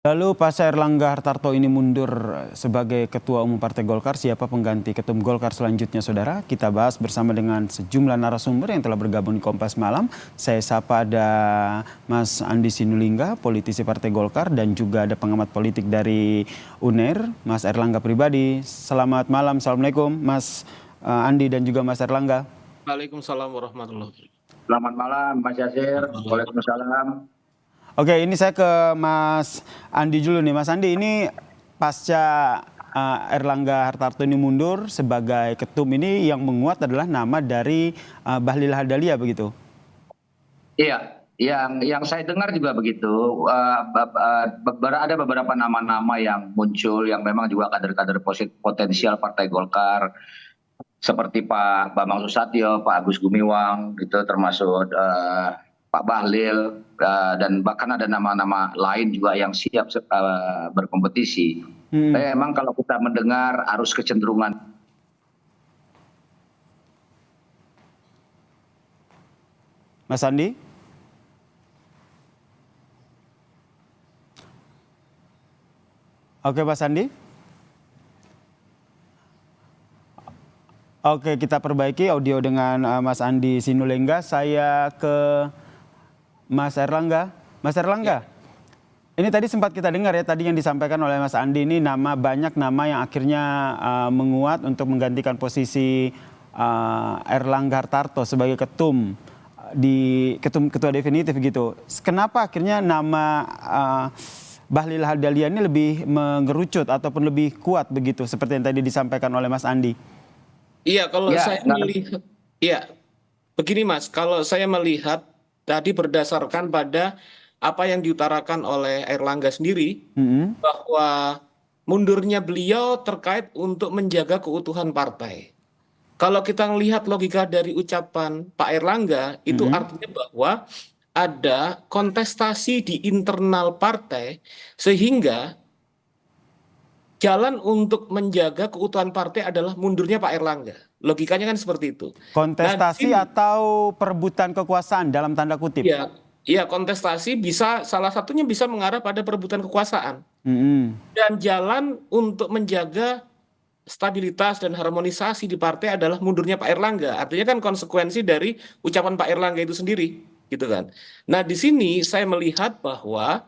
Lalu pasca Erlangga Hartarto ini mundur sebagai Ketua Umum Partai Golkar, siapa pengganti Ketum Golkar selanjutnya, saudara? Kita bahas bersama dengan sejumlah narasumber yang telah bergabung di Kompas Malam. Saya sapa ada Mas Andi Sinulinga, politisi Partai Golkar, dan juga ada pengamat politik dari UNER, Mas Erlangga Pribadi. Selamat malam, Assalamualaikum Mas Andi dan juga Mas Erlangga. Waalaikumsalam warahmatullahi wabarakatuh. Selamat malam Mas Yasir. Waalaikumsalam. Oke, ini saya ke Mas Andi dulu nih. Mas Andi, ini pasca Erlangga Hartarto ini mundur sebagai ketum, ini yang menguat adalah nama dari Bahlil Lahadalia, begitu? Iya, yang saya dengar juga begitu. Ada beberapa nama-nama yang muncul yang memang juga kader-kader potensial Partai Golkar, seperti Pak Bambang Susatyo, Pak Agus Gumiwang, itu termasuk Pak Bahlil, dan bahkan ada nama-nama lain juga yang siap berkompetisi. Tapi memang kalau kita mendengar arus kecenderungan. Mas Andi? Oke, Mas Andi? Oke, kita perbaiki audio dengan Mas Andi Sinulinga. Saya ke Mas Erlangga. Mas Erlangga, ini tadi sempat kita dengar ya, tadi yang disampaikan oleh Mas Andi, ini banyak nama yang akhirnya menguat untuk menggantikan posisi Erlangga Hartarto sebagai ketua definitif gitu. Kenapa akhirnya nama Bahlil Lahadalia ini lebih mengerucut ataupun lebih kuat begitu, seperti yang tadi disampaikan oleh Mas Andi? Iya, kalau saya melihat, ya begini Mas, kalau saya melihat tadi berdasarkan pada apa yang diutarakan oleh Erlangga sendiri, bahwa mundurnya beliau terkait untuk menjaga keutuhan partai. Kalau kita melihat logika dari ucapan Pak Erlangga, itu artinya bahwa ada kontestasi di internal partai, sehingga jalan untuk menjaga keutuhan partai adalah mundurnya Pak Erlangga. Logikanya kan seperti itu. Kontestasi atau perebutan kekuasaan dalam tanda kutip? Iya, kontestasi bisa, salah satunya bisa mengarah pada perebutan kekuasaan. Dan jalan untuk menjaga stabilitas dan harmonisasi di partai adalah mundurnya Pak Erlangga. Artinya kan konsekuensi dari ucapan Pak Erlangga itu sendiri, gitu kan. Nah, di sini saya melihat bahwa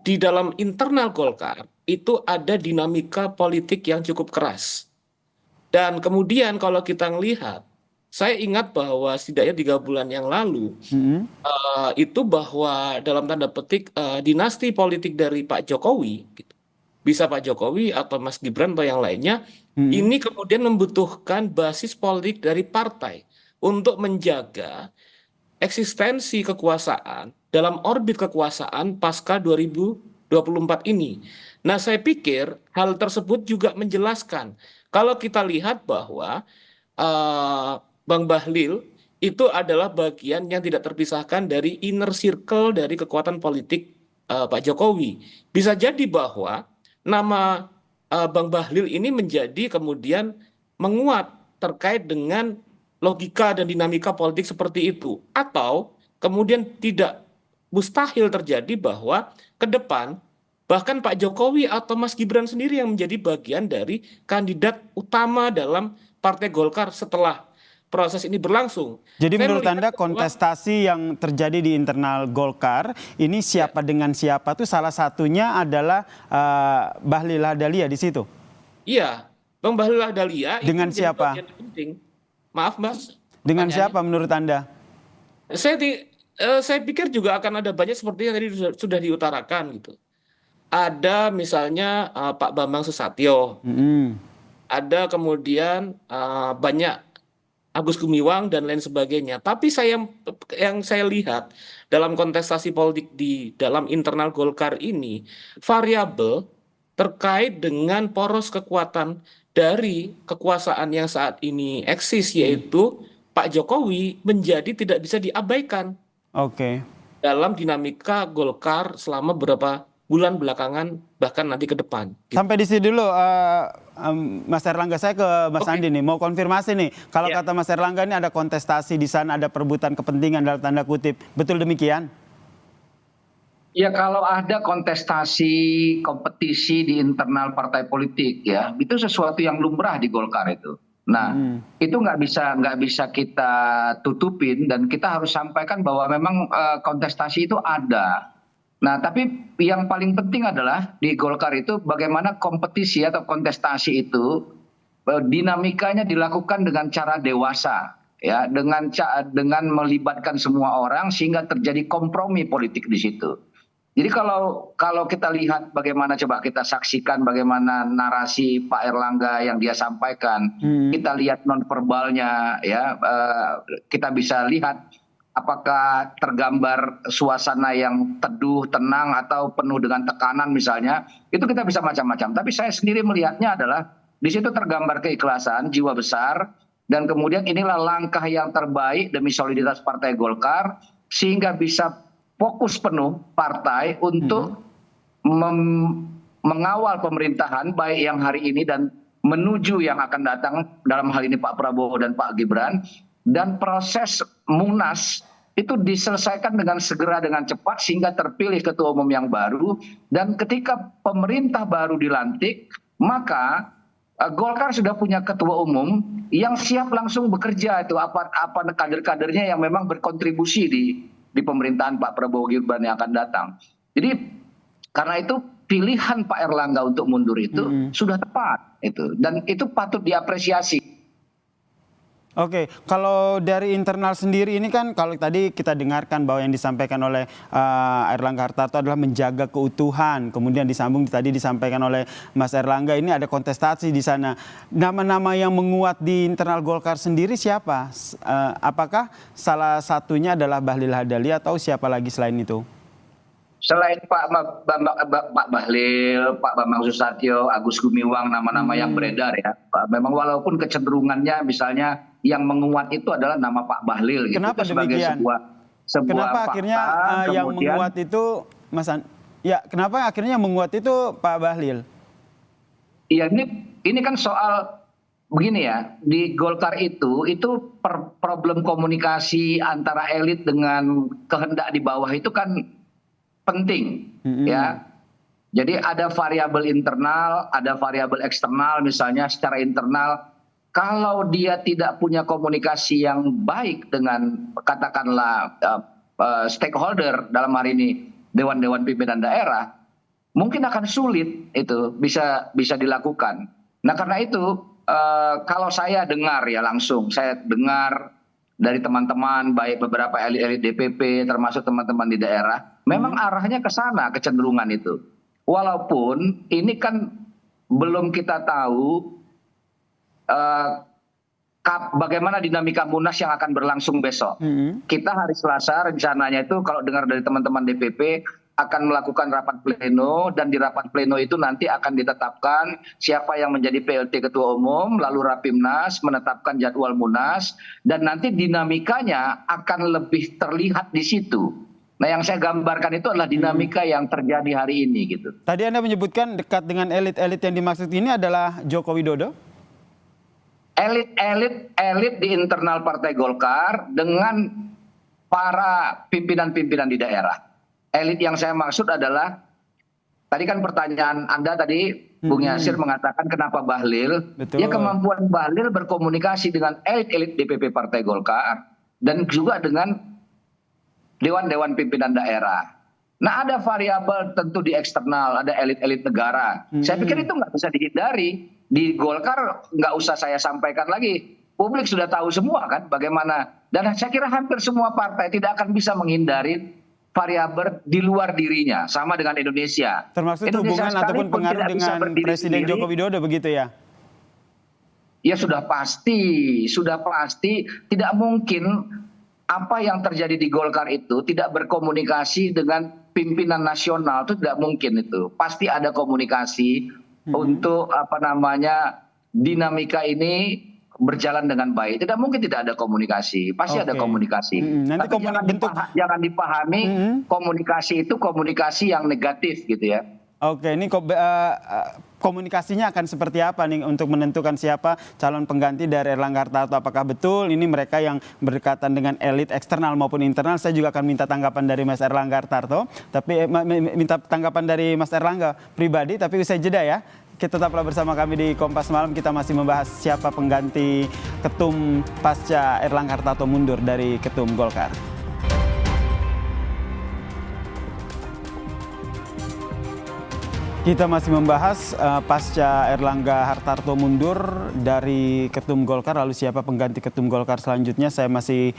di dalam internal Golkar itu ada dinamika politik yang cukup keras. Dan kemudian kalau kita melihat, saya ingat bahwa setidaknya 3 bulan yang lalu, itu bahwa dalam tanda petik dinasti politik dari Pak Jokowi, gitu, bisa Pak Jokowi atau Mas Gibran atau yang lainnya, ini kemudian membutuhkan basis politik dari partai untuk menjaga eksistensi kekuasaan dalam orbit kekuasaan pasca 2024 ini. Nah, saya pikir hal tersebut juga menjelaskan kalau kita lihat bahwa Bang Bahlil itu adalah bagian yang tidak terpisahkan dari inner circle dari kekuatan politik Pak Jokowi. Bisa jadi bahwa nama Bang Bahlil ini menjadi kemudian menguat terkait dengan logika dan dinamika politik seperti itu. Atau kemudian tidak mustahil terjadi bahwa ke depan bahkan Pak Jokowi atau Mas Gibran sendiri yang menjadi bagian dari kandidat utama dalam Partai Golkar setelah proses ini berlangsung. Jadi menurut Anda kontestasi yang terjadi di internal Golkar ini siapa dengan siapa tuh salah satunya adalah Bahlil Lahadalia di situ? Iya, Bang Bahlil Lahadalia dengan itu siapa? bagian penting. Maaf Mas. Dengan siapa menurut Anda? Saya pikir juga akan ada banyak seperti yang tadi sudah diutarakan gitu. Ada misalnya Pak Bambang Susatyo, ada kemudian banyak Agus Gumiwang dan lain sebagainya. Tapi yang saya lihat dalam kontestasi politik di dalam internal Golkar ini, variabel terkait dengan poros kekuatan dari kekuasaan yang saat ini eksis, yaitu Pak Jokowi, menjadi tidak bisa diabaikan. Dalam dinamika Golkar selama beberapa bulan belakangan, bahkan nanti ke depan. Sampai di sini dulu, Mas Erlangga. Saya ke Mas Andi nih, mau konfirmasi nih. Kalau kata Mas Erlangga ini ada kontestasi di sana, ada perebutan kepentingan dalam tanda kutip. Betul demikian? Ya kalau ada kontestasi, kompetisi di internal partai politik ya, itu sesuatu yang lumrah di Golkar itu. Nah, itu nggak bisa kita tutupin dan kita harus sampaikan bahwa memang kontestasi itu ada. Nah, tapi yang paling penting adalah di Golkar itu bagaimana kompetisi atau kontestasi itu dinamikanya dilakukan dengan cara dewasa, ya, dengan melibatkan semua orang sehingga terjadi kompromi politik di situ. Jadi kalau kita lihat bagaimana, coba kita saksikan bagaimana narasi Pak Erlangga yang dia sampaikan, kita lihat nonverbalnya, ya, kita bisa lihat apakah tergambar suasana yang teduh, tenang, atau penuh dengan tekanan misalnya, itu kita bisa macam-macam. Tapi saya sendiri melihatnya adalah di situ tergambar keikhlasan, jiwa besar, dan kemudian inilah langkah yang terbaik demi soliditas Partai Golkar sehingga bisa fokus penuh partai untuk mengawal pemerintahan baik yang hari ini dan menuju yang akan datang, dalam hal ini Pak Prabowo dan Pak Gibran, dan proses Munas itu diselesaikan dengan segera, dengan cepat sehingga terpilih ketua umum yang baru, dan ketika pemerintah baru dilantik maka Golkar sudah punya ketua umum yang siap langsung bekerja, itu apa kader-kadernya yang memang berkontribusi di pemerintahan Pak Prabowo Gibran yang akan datang. Jadi karena itu pilihan Pak Erlangga untuk mundur itu sudah tepat itu, dan itu patut diapresiasi. Oke, kalau dari internal sendiri ini kan kalau tadi kita dengarkan bahwa yang disampaikan oleh Airlangga Hartarto adalah menjaga keutuhan, kemudian disambung tadi disampaikan oleh Mas Airlangga ini ada kontestasi di sana. Nama-nama yang menguat di internal Golkar sendiri siapa? Apakah salah satunya adalah Bahlil Lahadalia atau siapa lagi selain itu? Selain Pak Bahlil, Pak Bambang Susatyo, Agus Gumiwang, nama-nama yang beredar ya. Memang walaupun kecenderungannya misalnya yang menguat itu adalah nama Pak Bahlil gitu. Kenapa sebagai demikian? sebuah Kenapa fakta, akhirnya yang menguat itu kenapa akhirnya yang menguat itu Pak Bahlil? Iya, ini kan soal begini ya, di Golkar itu problem komunikasi antara elit dengan kehendak di bawah itu kan penting, ya. Jadi ada variabel internal, ada variabel eksternal. Misalnya secara internal, kalau dia tidak punya komunikasi yang baik dengan katakanlah stakeholder, dalam hari ini dewan-dewan pimpinan daerah, mungkin akan sulit itu bisa dilakukan. Nah karena itu kalau saya dengar ya langsung, saya dengar dari teman-teman, baik beberapa elit-elit DPP termasuk teman-teman di daerah, memang arahnya ke sana, kecenderungan itu. Walaupun ini kan belum kita tahu bagaimana dinamika Munas yang akan berlangsung besok. Kita hari Selasa rencananya itu kalau dengar dari teman-teman DPP akan melakukan rapat pleno, dan di rapat pleno itu nanti akan ditetapkan siapa yang menjadi PLT Ketua Umum, lalu Rapimnas menetapkan jadwal Munas, dan nanti dinamikanya akan lebih terlihat di situ. Nah yang saya gambarkan itu adalah dinamika yang terjadi hari ini gitu. Tadi Anda menyebutkan dekat dengan elit-elit yang dimaksud ini adalah Joko Widodo? Elit di internal Partai Golkar dengan para pimpinan-pimpinan di daerah. Elit yang saya maksud adalah, tadi kan pertanyaan Anda tadi, Bung Yasir mengatakan kenapa Bahlil. Betul. Ya kemampuan Bahlil berkomunikasi dengan elit-elit DPP Partai Golkar dan juga dengan dewan-dewan pimpinan daerah. Nah ada variabel tentu di eksternal, ada elit-elit negara. Saya pikir itu nggak bisa dihindari. Di Golkar nggak usah saya sampaikan lagi. Publik sudah tahu semua kan bagaimana. Dan saya kira hampir semua partai tidak akan bisa menghindari variabel di luar dirinya, sama dengan Indonesia. Termasuk Indonesia hubungan ataupun pengaruh dengan Presiden Joko Widodo begitu ya? Ya sudah pasti tidak mungkin apa yang terjadi di Golkar itu tidak berkomunikasi dengan pimpinan nasional, itu tidak mungkin itu. Pasti ada komunikasi untuk dinamika ini berjalan dengan baik. Tidak mungkin tidak ada komunikasi, pasti ada komunikasi. Nanti tapi jangan dipahami komunikasi itu komunikasi yang negatif gitu ya. Oke, ini komunikasinya akan seperti apa nih untuk menentukan siapa calon pengganti dari Erlangga Hartarto? Apakah betul ini mereka yang berdekatan dengan elit eksternal maupun internal? Saya juga akan minta tanggapan dari Mas Erlangga Hartarto, tapi minta tanggapan dari Mas Erlangga pribadi, tapi usai jeda ya. Kita tetaplah bersama kami di Kompas Malam, kita masih membahas siapa pengganti ketum pasca Erlangga Hartarto mundur dari ketum Golkar. Kita masih membahas pasca Erlangga Hartarto mundur dari ketum Golkar, lalu siapa pengganti ketum Golkar selanjutnya. Saya masih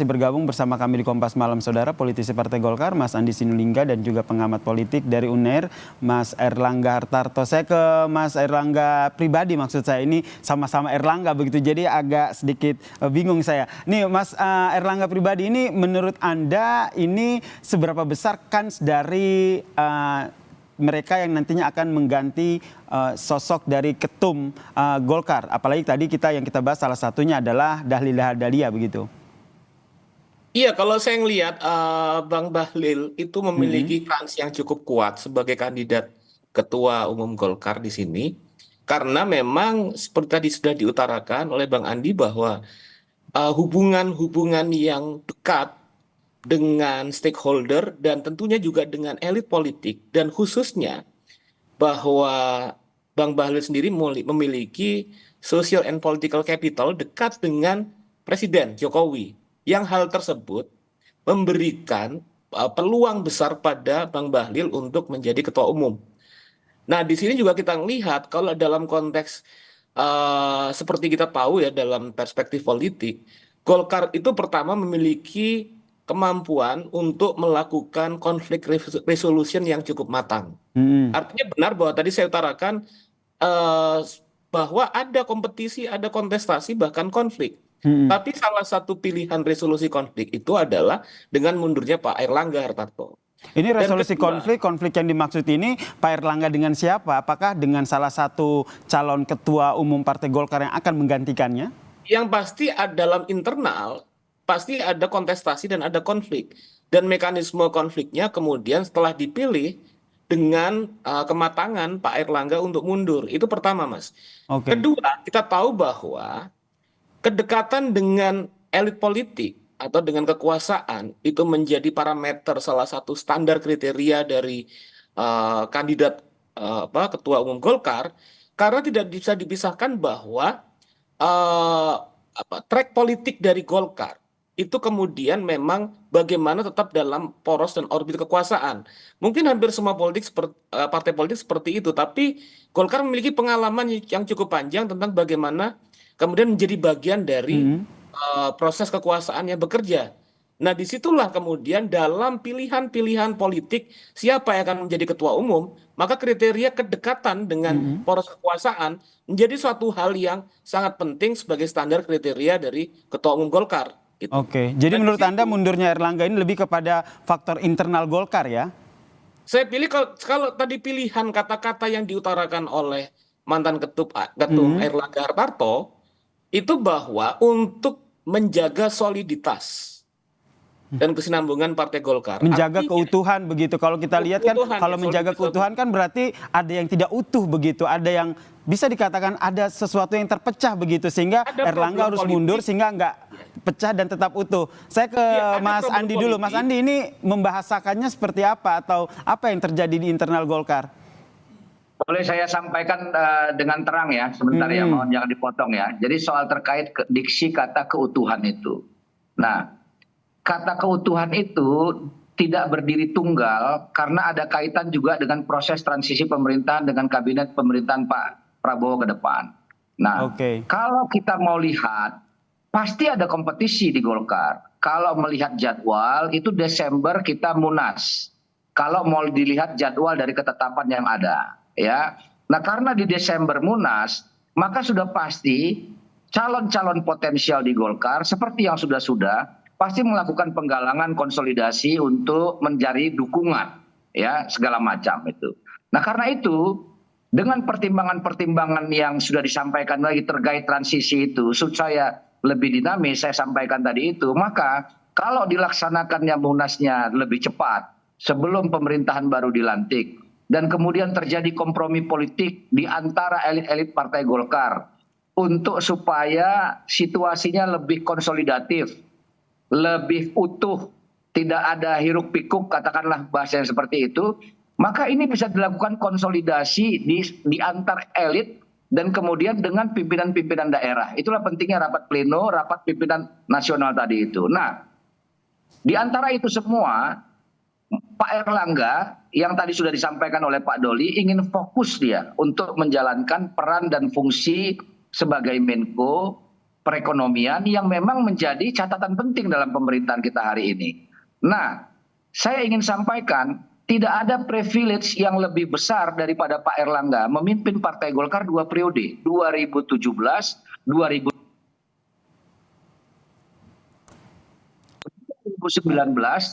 bergabung bersama kami di Kompas Malam, saudara, politisi Partai Golkar, Mas Andi Sinulinga, dan juga pengamat politik dari UNER, Mas Erlangga Hartarto. Saya ke Mas Erlangga pribadi, maksud saya ini sama-sama Erlangga begitu, jadi agak sedikit bingung saya. Nih Mas Erlangga pribadi, ini menurut Anda ini seberapa besar kans dari mereka yang nantinya akan mengganti sosok dari ketum Golkar? Apalagi tadi yang kita bahas salah satunya adalah Dahlia Lahadalia begitu. Iya, kalau saya ngelihat Bang Bahlil itu memiliki kans yang cukup kuat sebagai kandidat ketua umum Golkar di sini, karena memang seperti tadi sudah diutarakan oleh Bang Andi bahwa hubungan-hubungan yang dekat dengan stakeholder dan tentunya juga dengan elit politik, dan khususnya bahwa Bang Bahlil sendiri memiliki social and political capital dekat dengan Presiden Jokowi, yang hal tersebut memberikan peluang besar pada Bang Bahlil untuk menjadi ketua umum. Nah, di sini juga kita melihat kalau dalam konteks seperti kita tahu ya, dalam perspektif politik, Golkar itu pertama memiliki kemampuan untuk melakukan konflik resolution yang cukup matang. Artinya benar bahwa tadi saya utarakan bahwa ada kompetisi, ada kontestasi, bahkan konflik. Tapi salah satu pilihan resolusi konflik itu adalah dengan mundurnya Pak Erlangga Hartarto. Ini resolusi konflik yang dimaksud ini Pak Erlangga dengan siapa? Apakah dengan salah satu calon ketua umum Partai Golkar yang akan menggantikannya? Yang pasti dalam internal pasti ada kontestasi dan ada konflik. Dan mekanisme konfliknya kemudian setelah dipilih dengan kematangan Pak Erlangga untuk mundur. Itu pertama, Mas. Okay. Kedua, kita tahu bahwa kedekatan dengan elit politik atau dengan kekuasaan itu menjadi parameter, salah satu standar kriteria dari kandidat ketua umum Golkar, karena tidak bisa dipisahkan bahwa track politik dari Golkar itu kemudian memang bagaimana tetap dalam poros dan orbit kekuasaan. Mungkin hampir semua partai politik seperti itu, tapi Golkar memiliki pengalaman yang cukup panjang tentang bagaimana kemudian menjadi bagian dari proses kekuasaan yang bekerja. Nah, disitulah kemudian dalam pilihan-pilihan politik siapa yang akan menjadi ketua umum, maka kriteria kedekatan dengan poros kekuasaan menjadi suatu hal yang sangat penting sebagai standar kriteria dari ketua umum Golkar. Gitu. Oke, jadi menurut Anda mundurnya Erlangga ini lebih kepada faktor internal Golkar ya? Saya pilih kalau tadi pilihan kata-kata yang diutarakan oleh mantan ketum Erlangga Hartarto itu bahwa untuk menjaga soliditas dan kesinambungan Partai Golkar. Menjaga keutuhan begitu. Kalau kita lihat kan, kalau menjaga keutuhan kan berarti ada yang tidak utuh begitu. Ada yang bisa dikatakan ada sesuatu yang terpecah begitu. Sehingga Erlangga harus mundur sehingga nggak pecah dan tetap utuh. Saya ke Mas Andi dulu. Mas Andi, ini membahasakannya seperti apa? Atau apa yang terjadi di internal Golkar? Boleh saya sampaikan dengan terang ya, sebentar ya, mohon jangan dipotong ya. Jadi soal terkait diksi kata keutuhan itu. Nah, kata keutuhan itu tidak berdiri tunggal karena ada kaitan juga dengan proses transisi pemerintahan dengan kabinet pemerintahan Pak Prabowo ke depan. Nah, kalau kita mau lihat, pasti ada kompetisi di Golkar. Kalau melihat jadwal, itu Desember kita Munas. Kalau mau dilihat jadwal dari ketetapan yang ada. Ya, nah karena di Desember Munas, maka sudah pasti calon-calon potensial di Golkar seperti yang sudah pasti melakukan penggalangan konsolidasi untuk mencari dukungan, ya segala macam itu. Nah karena itu dengan pertimbangan-pertimbangan yang sudah disampaikan lagi terkait transisi itu, supaya lebih dinamis saya sampaikan tadi itu, maka kalau dilaksanakannya Munasnya lebih cepat sebelum pemerintahan baru dilantik, dan kemudian terjadi kompromi politik di antara elit-elit Partai Golkar untuk supaya situasinya lebih konsolidatif, lebih utuh, tidak ada hiruk pikuk, katakanlah bahasa yang seperti itu, maka ini bisa dilakukan konsolidasi di antar elit dan kemudian dengan pimpinan-pimpinan daerah. Itulah pentingnya rapat pleno, rapat pimpinan nasional tadi itu. Nah, di antara itu semua, Pak Erlangga yang tadi sudah disampaikan oleh Pak Doli ingin fokus dia untuk menjalankan peran dan fungsi sebagai Menko Perekonomian yang memang menjadi catatan penting dalam pemerintahan kita hari ini. Nah, saya ingin sampaikan tidak ada privilege yang lebih besar daripada Pak Erlangga memimpin Partai Golkar 2 periode, 2017, 2019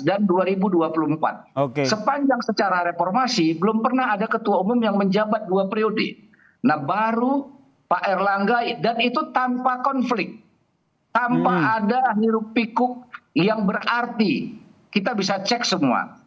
dan 2024. Sepanjang secara reformasi belum pernah ada ketua umum yang menjabat 2 periode. Nah, baru Pak Erlangga, dan itu tanpa konflik, tanpa ada hiruk pikuk yang berarti. Kita bisa cek semua.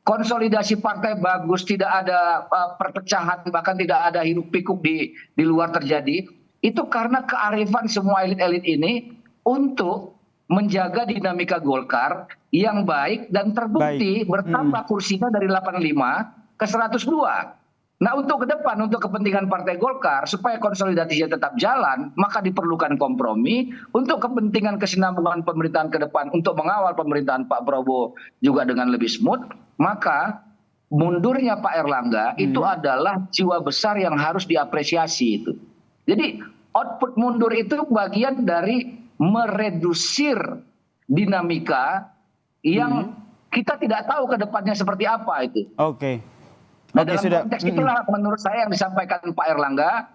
Konsolidasi partai bagus, tidak ada perpecahan, bahkan tidak ada hiruk pikuk di luar terjadi. Itu karena kearifan semua elit-elit ini untuk menjaga dinamika Golkar yang baik dan terbukti bertambah kursinya dari 85 ke 102. Nah, untuk ke depan, untuk kepentingan Partai Golkar, supaya konsolidasinya tetap jalan, maka diperlukan kompromi untuk kepentingan kesinambungan pemerintahan ke depan, untuk mengawal pemerintahan Pak Prabowo juga dengan lebih smooth, maka mundurnya Pak Erlangga itu adalah jiwa besar yang harus diapresiasi itu. Jadi output mundur itu bagian dari meredusir dinamika yang kita tidak tahu ke depannya seperti apa itu. Nah, dalam konteks itulah menurut saya yang disampaikan Pak Erlangga,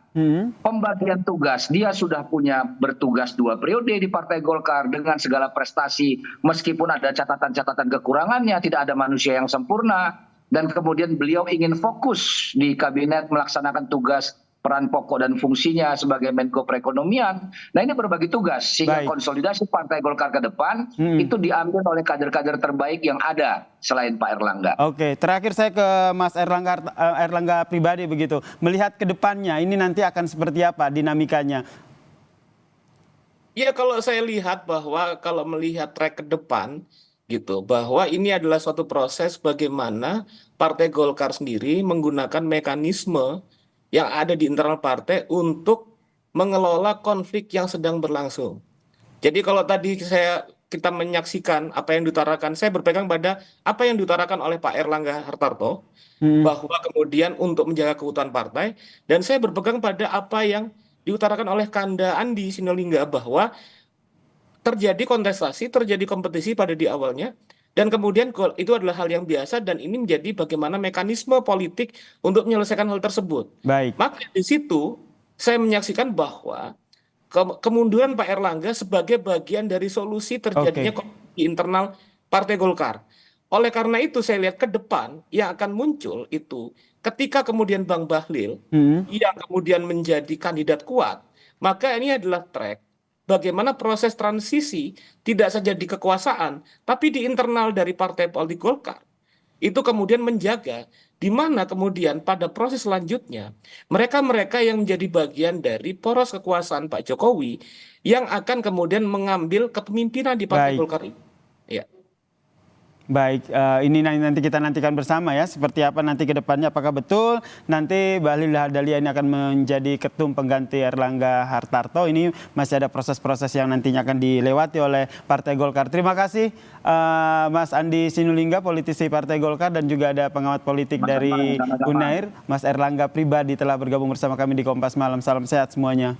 pembagian tugas. Dia sudah punya bertugas 2 periode di Partai Golkar dengan segala prestasi, meskipun ada catatan-catatan kekurangannya, tidak ada manusia yang sempurna, dan kemudian beliau ingin fokus di kabinet melaksanakan tugas peran pokok dan fungsinya sebagai Menko Perekonomian. Nah, ini berbagi tugas sehingga konsolidasi Partai Golkar ke depan itu diambil oleh kader-kader terbaik yang ada selain Pak Erlangga. Terakhir saya ke Mas Erlangga pribadi begitu. Melihat ke depannya ini nanti akan seperti apa dinamikanya? Ya, kalau saya lihat bahwa kalau melihat track ke depan gitu, bahwa ini adalah suatu proses bagaimana Partai Golkar sendiri menggunakan mekanisme yang ada di internal partai untuk mengelola konflik yang sedang berlangsung. Jadi kalau tadi kita menyaksikan apa yang diutarakan, saya berpegang pada apa yang diutarakan oleh Pak Erlangga Hartarto, bahwa kemudian untuk menjaga keutuhan partai, dan saya berpegang pada apa yang diutarakan oleh Kanda Andi Sinulinga, bahwa terjadi kontestasi, terjadi kompetisi pada di awalnya, dan kemudian itu adalah hal yang biasa dan ini menjadi bagaimana mekanisme politik untuk menyelesaikan hal tersebut. Maka di situ saya menyaksikan bahwa kemunduran Pak Erlangga sebagai bagian dari solusi terjadinya konflik internal Partai Golkar. Oleh karena itu saya lihat ke depan yang akan muncul itu ketika kemudian Bang Bahlil yang kemudian menjadi kandidat kuat, maka ini adalah track bagaimana proses transisi tidak saja di kekuasaan, tapi di internal dari Partai Politik Golkar. Itu kemudian menjaga di mana kemudian pada proses selanjutnya mereka-mereka yang menjadi bagian dari poros kekuasaan Pak Jokowi yang akan kemudian mengambil kepemimpinan di Partai Golkar itu. Ya. Baik, ini nanti kita nantikan bersama ya, seperti apa nanti ke depannya, apakah betul nanti Bahlil Lahadalia ini akan menjadi ketum pengganti Erlangga Hartarto. Ini masih ada proses-proses yang nantinya akan dilewati oleh Partai Golkar. Terima kasih Mas Andi Sinulinga, politisi Partai Golkar, dan juga ada pengamat politik dari UNAIR, Mas Erlangga pribadi telah bergabung bersama kami di Kompas Malam. Salam sehat semuanya.